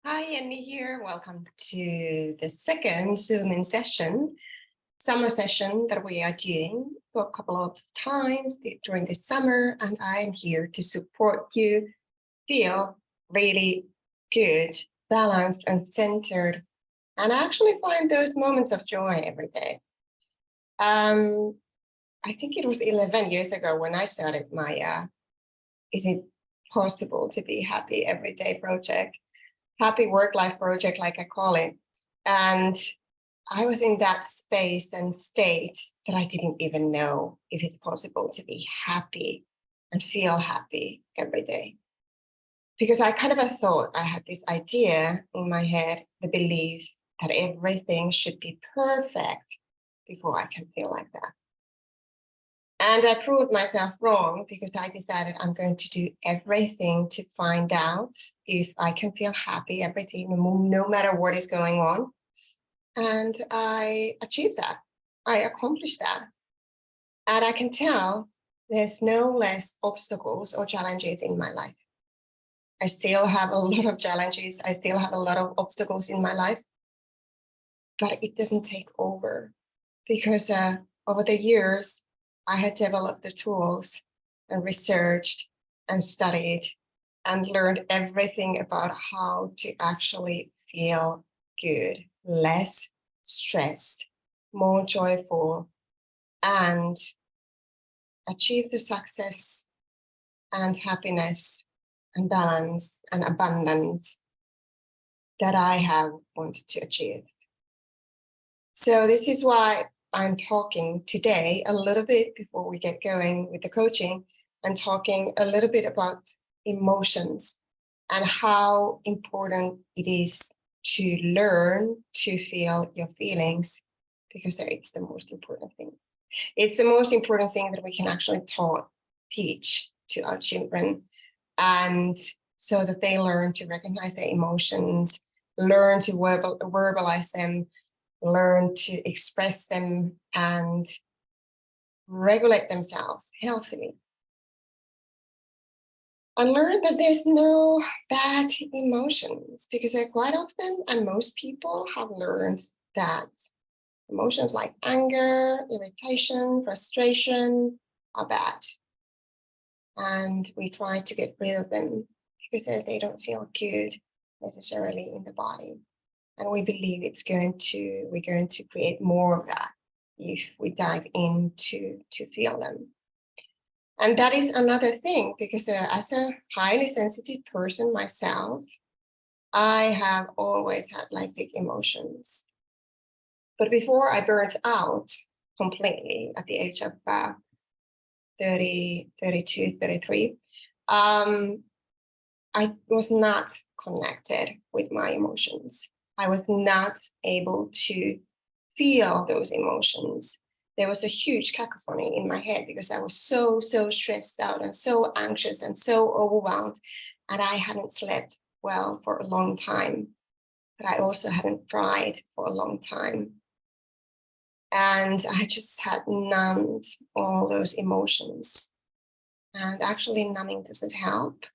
Hi, Annie here. Welcome to the second Zoom-in summer session that we are doing for a couple of times during the summer. And I'm here to support you feel really good, balanced and centered, and actually find those moments of joy every day. I think it was 11 years ago when I started my Is It Possible to Be Happy Every Day project. Happy work-life project, like I call it. And I was in that space and state that I didn't even know if it's possible to be happy and feel happy every day. Because I kind of thought I had this idea in my head, the belief that everything should be perfect before I can feel like that. And I proved myself wrong because I decided I'm going to do everything to find out if I can feel happy every day, no matter what is going on. And I achieved that. I accomplished that. And I can tell there's no less obstacles or challenges in my life. I still have a lot of challenges. I still have a lot of obstacles in my life, but it doesn't take over because over the years, I had developed the tools and researched and studied and learned everything about how to actually feel good, less stressed, more joyful, and achieve the success and happiness and balance and abundance that I have wanted to achieve. So this is why I'm talking today a little bit before we get going with the coaching. I'm talking a little bit about emotions and how important it is to learn to feel your feelings, because it's the most important thing. It's the most important thing that we can actually teach to our children, and so that they learn to recognize their emotions, learn to verbalize them, learn to express them and regulate themselves healthily. And learn that there's no bad emotions, because quite often, and most people have learned that emotions like anger, irritation, frustration are bad. And we try to get rid of them because they don't feel good necessarily in the body. And we believe we're going to create more of that if we dive into to feel them. And that is another thing, because as a highly sensitive person myself, I have always had like big emotions. But before I burnt out completely at the age of 30, 32, 33, I was not connected with my emotions. I was not able to feel those emotions. There was a huge cacophony in my head because I was so stressed out and so anxious and so overwhelmed. And I hadn't slept well for a long time, but I also hadn't cried for a long time. And I just had numbed all those emotions. And actually numbing doesn't help.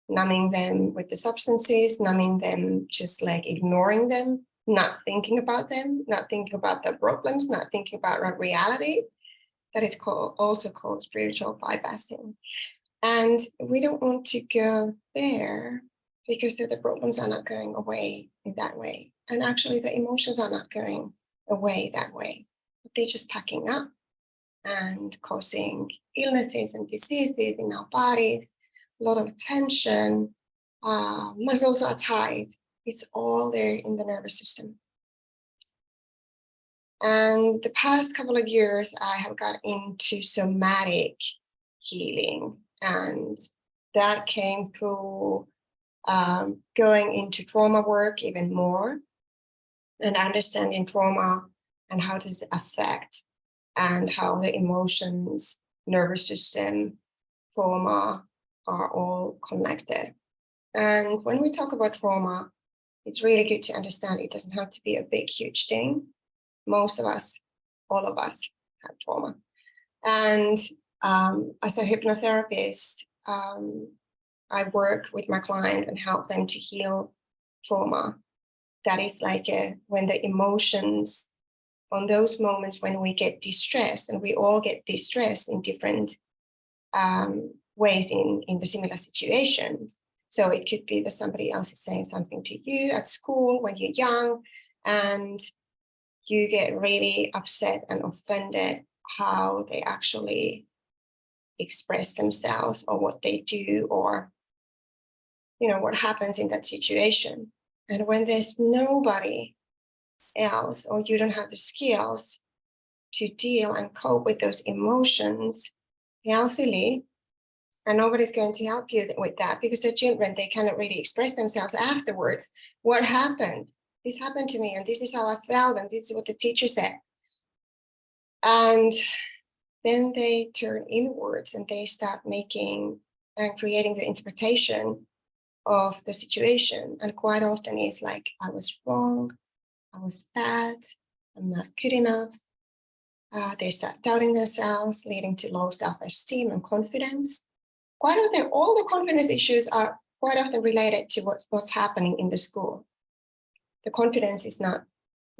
Numbing them with the substances, numbing them, just like ignoring them, not thinking about them, not thinking about the problems, not thinking about reality. That is also called spiritual bypassing. And we don't want to go there because the problems are not going away in that way. And actually the emotions are not going away that way. They're just packing up and causing illnesses and diseases in our bodies. A lot of tension, muscles are tight. It's all there in the nervous system. And the past couple of years, I have got into somatic healing, and that came through going into trauma work even more and understanding trauma and how does it affect, and how the emotions, nervous system, trauma are all connected. And when we talk about trauma, it's really good to understand it doesn't have to be a big, huge thing. Most of us, all of us have trauma. And as a hypnotherapist, I work with my client and help them to heal trauma. That is like when the emotions, on those moments when we get distressed, and we all get distressed in different ways in the similar situations. So it could be that somebody else is saying something to you at school when you're young, and you get really upset and offended how they actually express themselves or what they do, or what happens in that situation. And when there's nobody else, or you don't have the skills to deal and cope with those emotions healthily, and nobody's going to help you with that, because the children, they cannot really express themselves afterwards. What happened? This happened to me, and this is how I felt, and this is what the teacher said. And then they turn inwards and they start making and creating the interpretation of the situation. And quite often it's like, I was wrong, I was bad, I'm not good enough. They start doubting themselves, leading to low self-esteem and confidence. Quite often, all the confidence issues are quite often related to what's happening in the school. The confidence is not,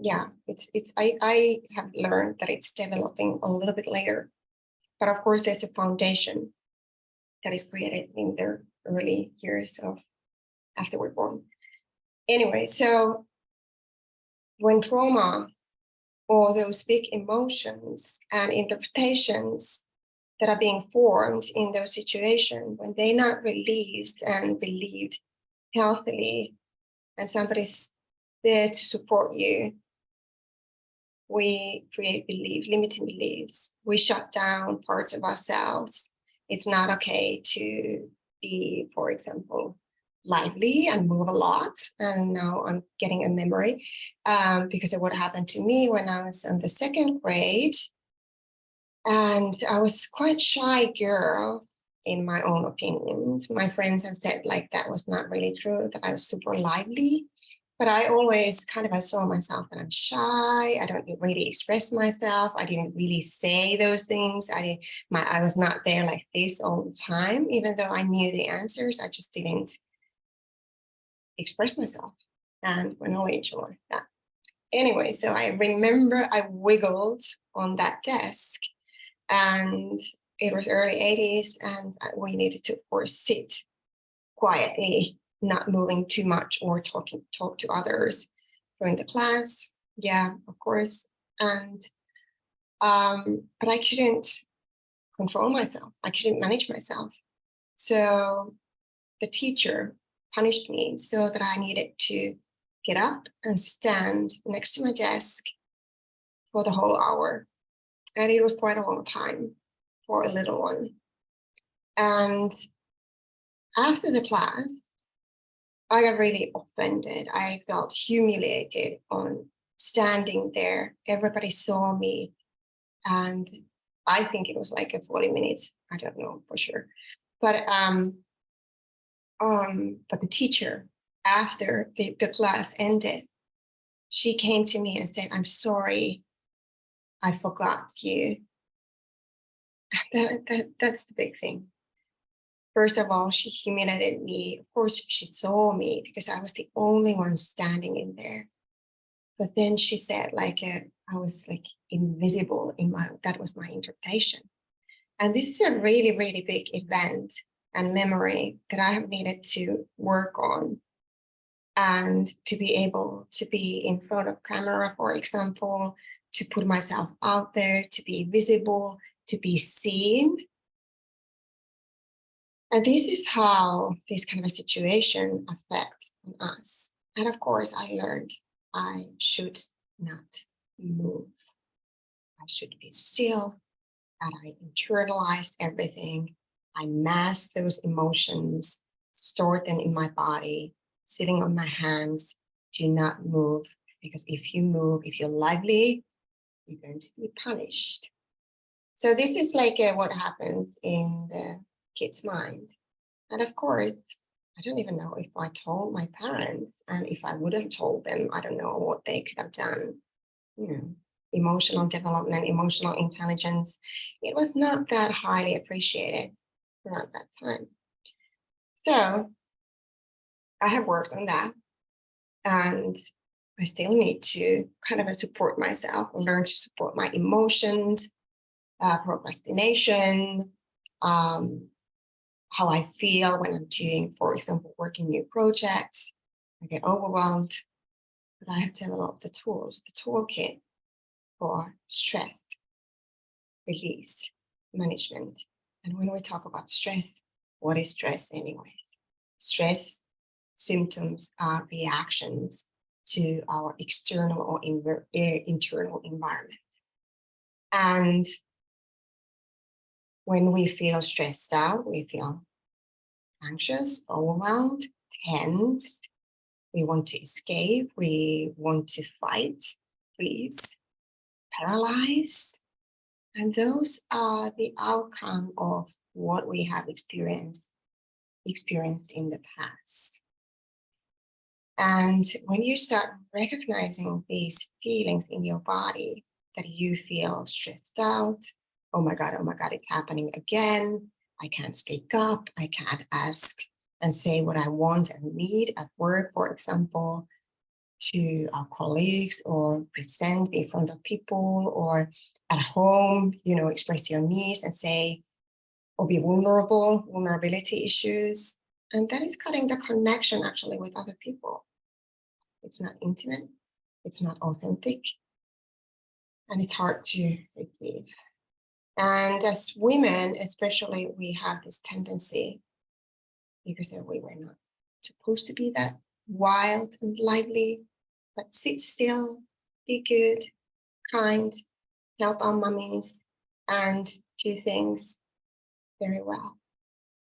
I have learned that it's developing a little bit later. But of course, there's a foundation that is created in their early years of after we're born. Anyway, so when trauma, or those big emotions and interpretations that are being formed in those situations, when they're not released and believed healthily, and somebody's there to support you, we create limiting beliefs. We shut down parts of ourselves. It's not okay to be, for example, lively and move a lot. And now I'm getting a memory because of what happened to me when I was in the second grade. And I was quite shy girl, in my own opinions. My friends have said like that was not really true, that I was super lively. But I always I saw myself that I'm shy. I don't really express myself. I didn't really say those things. I was not there like this all the time, even though I knew the answers. I just didn't express myself and acknowledge or that. Anyway, so I remember I wiggled on that desk, and it was early 80s, and we needed to, of course, sit quietly, not moving too much or talk to others during the class. Yeah, of course. And but I couldn't control myself. I couldn't manage myself. So the teacher punished me so that I needed to get up and stand next to my desk for the whole hour. And it was quite a long time for a little one. And after the class, I got really offended. I felt humiliated on standing there. Everybody saw me. And I think it was like 40 minutes. I don't know for sure. But the teacher, after the class ended, she came to me and said, "I'm sorry, I forgot you." That's the big thing. First of all, she humiliated me. Of course, she saw me because I was the only one standing in there. But then she said, I was like invisible that was my interpretation. And this is a really, really big event and memory that I have needed to work on, and to be able to be in front of camera, for example, to put myself out there, to be visible, to be seen. And this is how this kind of a situation affects us. And of course, I learned I should not move. I should be still, and I internalized everything. I masked those emotions, stored them in my body, sitting on my hands. Do not move, because if you move, if you're lively, you're going to be punished. So this is what happens in the kid's mind. And of course, I don't even know if I told my parents, and if I would have told them, I don't know what they could have done. Emotional development, emotional intelligence, it was not that highly appreciated around that time. So I have worked on that. And I still need to kind of support myself and learn to support my emotions, procrastination, how I feel when I'm doing, for example, working new projects. I get overwhelmed, but I have developed the tools, the toolkit for stress release management. And when we talk about stress, what is stress anyway? Stress symptoms are reactions to our external or internal environment. And when we feel stressed out, we feel anxious, overwhelmed, tense. We want to escape. We want to fight, freeze, paralyze. And those are the outcome of what we have experienced in the past. And when you start recognizing these feelings in your body, that you feel stressed out, oh my God, it's happening again. I can't speak up. I can't ask and say what I want and need at work, for example, to our colleagues, or present in front of people, or at home, express your needs and say, or be vulnerability issues. And that is cutting the connection actually with other people. It's not intimate, it's not authentic, and it's hard to receive. And as women, especially, we have this tendency, because we were not supposed to be that wild and lively, but sit still, be good, kind, help our mummies, and do things very well.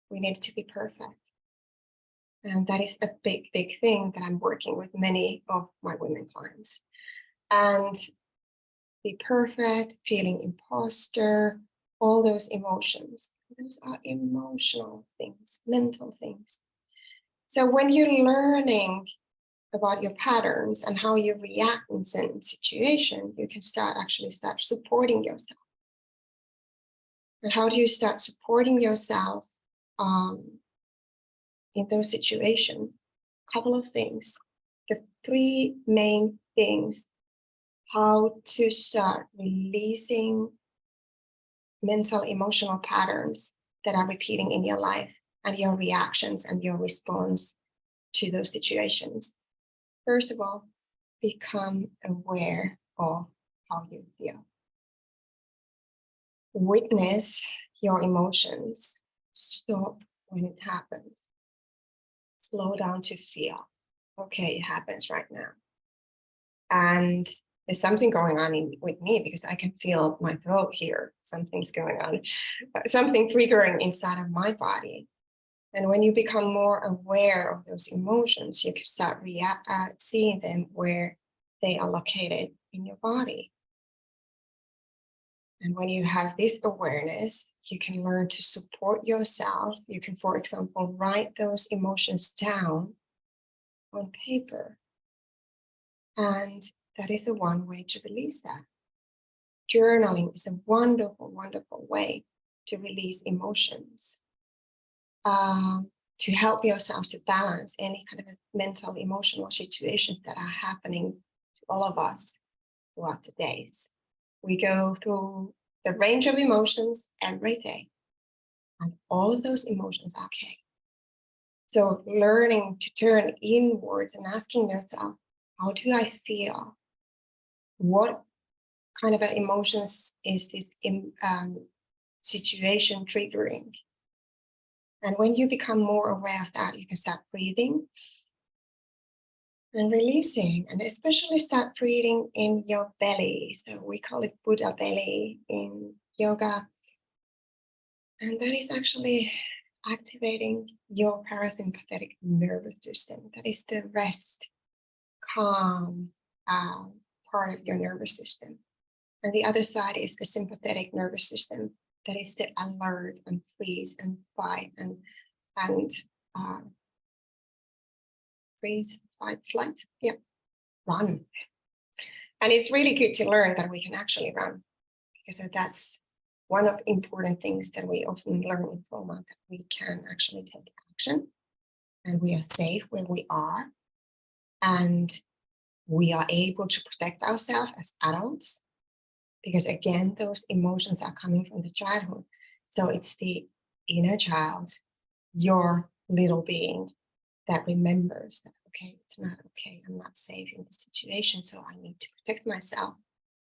We need to be perfect. And that is a big, big thing that I'm working with many of my women clients. And be perfect, feeling imposter, all those emotions. Those are emotional things, mental things. So when you're learning about your patterns and how you react in certain situations, you can start supporting yourself. And how do you start supporting yourself in those situations? A couple of things. The three main things: how to start releasing mental, emotional patterns that are repeating in your life, and your reactions and your response to those situations. First of all, become aware of how you feel. Witness your emotions. Stop when it happens. Slow down to feel. Okay, it happens right now. And there's something going on with me, because I can feel my throat here. Something's going on, something triggering inside of my body. And when you become more aware of those emotions, you can start seeing them where they are located in your body. And when you have this awareness, you can learn to support yourself. You can, for example, write those emotions down on paper. And that is one way to release that. Journaling is a wonderful, wonderful way to release emotions, to help yourself to balance any kind of mental, emotional situations that are happening to all of us throughout the days. We go through the range of emotions every day, and all of those emotions are okay. So learning to turn inwards and asking yourself, how do I feel? What kind of emotions is this situation triggering? And when you become more aware of that, you can start breathing and releasing, and especially start breathing in your belly. So we call it Buddha belly in yoga. And that is actually activating your parasympathetic nervous system. That is the rest, calm part of your nervous system. And the other side is the sympathetic nervous system. That is the alert and freeze and fight and freeze, fight, flight. Yeah, run. And it's really good to learn that we can actually run, because that's one of the important things that we often learn in trauma, that we can actually take action and we are safe where we are. And we are able to protect ourselves as adults, because again, those emotions are coming from the childhood. So it's the inner child, your little being, that remembers that, okay, it's not okay, I'm not safe in this situation, so I need to protect myself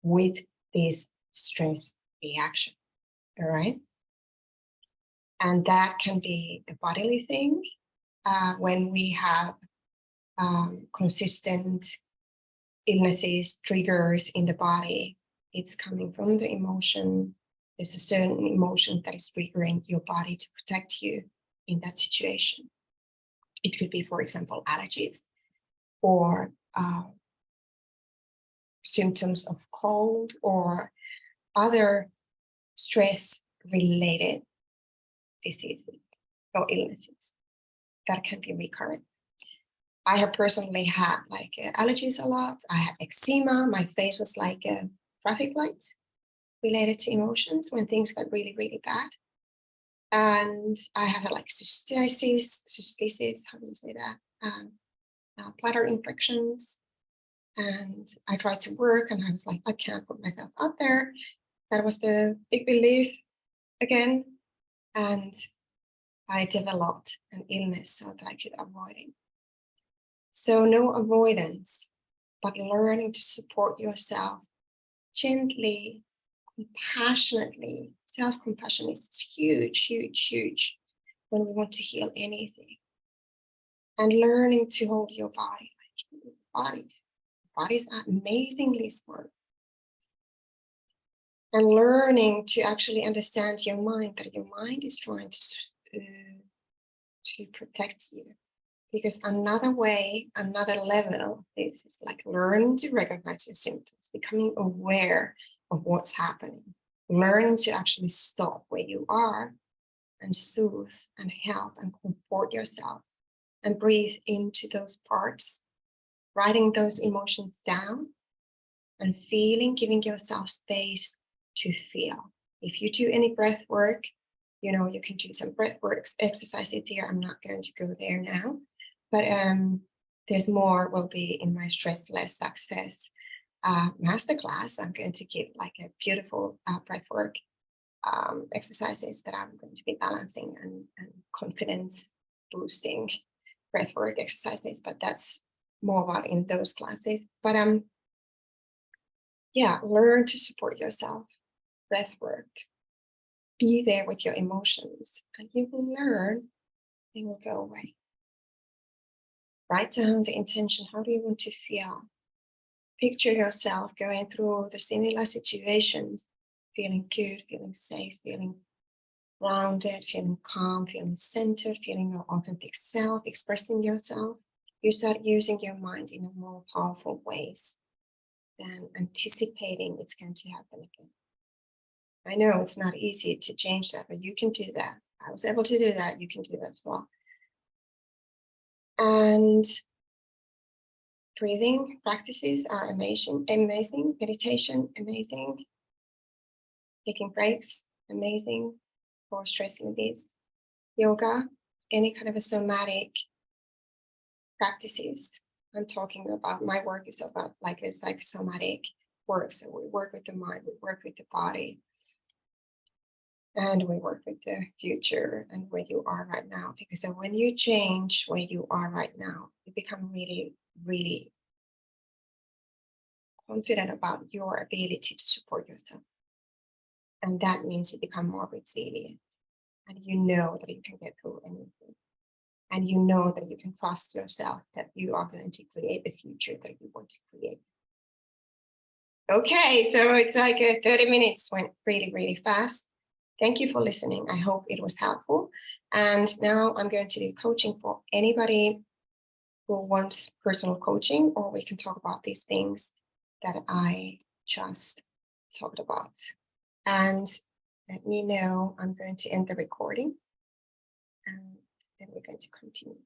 with this stress reaction. All right. And that can be a bodily thing, when we have consistent illnesses, triggers in the body. It's coming from the emotion. There's a certain emotion that is triggering your body to protect you in that situation. It could be, for example, allergies, or symptoms of cold, or other stress-related diseases or illnesses that can be recurrent. I have personally had like allergies a lot. I had eczema. My face was like traffic lights related to emotions when things got really, really bad. And I have had like cystitis, how do you say that? Bladder infections. And I tried to work and I was like, I can't put myself out there. That was the big belief again. And I developed an illness so that I could avoid it. So no avoidance, but learning to support yourself gently, compassionately. Self-compassion is huge, huge, huge when we want to heal anything. And learning to hold your body, like your body. Bodies are amazingly smart. And learning to actually understand your mind, that your mind is trying to protect you. Because another way, another level of this is like learning to recognize your symptoms, becoming aware of what's happening, learning to actually stop where you are and soothe and help and comfort yourself and breathe into those parts, writing those emotions down and feeling, giving yourself space to feel. If you do any breath work, you know, you can do some breath work exercises here. I'm not going to go there now. But there's more will be in my Stress Less Success masterclass. I'm going to give like a beautiful breathwork exercises that I'm going to be balancing and confidence boosting breathwork exercises. But that's more about in those classes. But yeah, learn to support yourself. Breathwork. Be there with your emotions, and you will learn. They will go away. Write down the intention. How do you want to feel? Picture yourself going through the similar situations, feeling good, feeling safe, feeling grounded, feeling calm, feeling centered, feeling your authentic self, expressing yourself. You start using your mind in a more powerful ways than anticipating it's going to happen again. I know it's not easy to change that, but you can do that. I was able to do that. You can do that as well. And breathing practices are amazing. Meditation, amazing. Taking breaks, amazing for stress release. Yoga, any kind of a somatic practices. I'm talking about, my work is about like a psychosomatic work. So we work with the mind, we work with the body, and we work with the future and where you are right now. Because so when you change where you are right now, you become really, really confident about your ability to support yourself. And that means you become more resilient. And you know that you can get through anything. And you know that you can trust yourself that you are going to create the future that you want to create. Okay, so it's like 30 minutes went really, really fast. Thank you for listening. I hope it was helpful. And now I'm going to do coaching for anybody who wants personal coaching, or we can talk about these things that I just talked about. And let me know. I'm going to end the recording and then we're going to continue.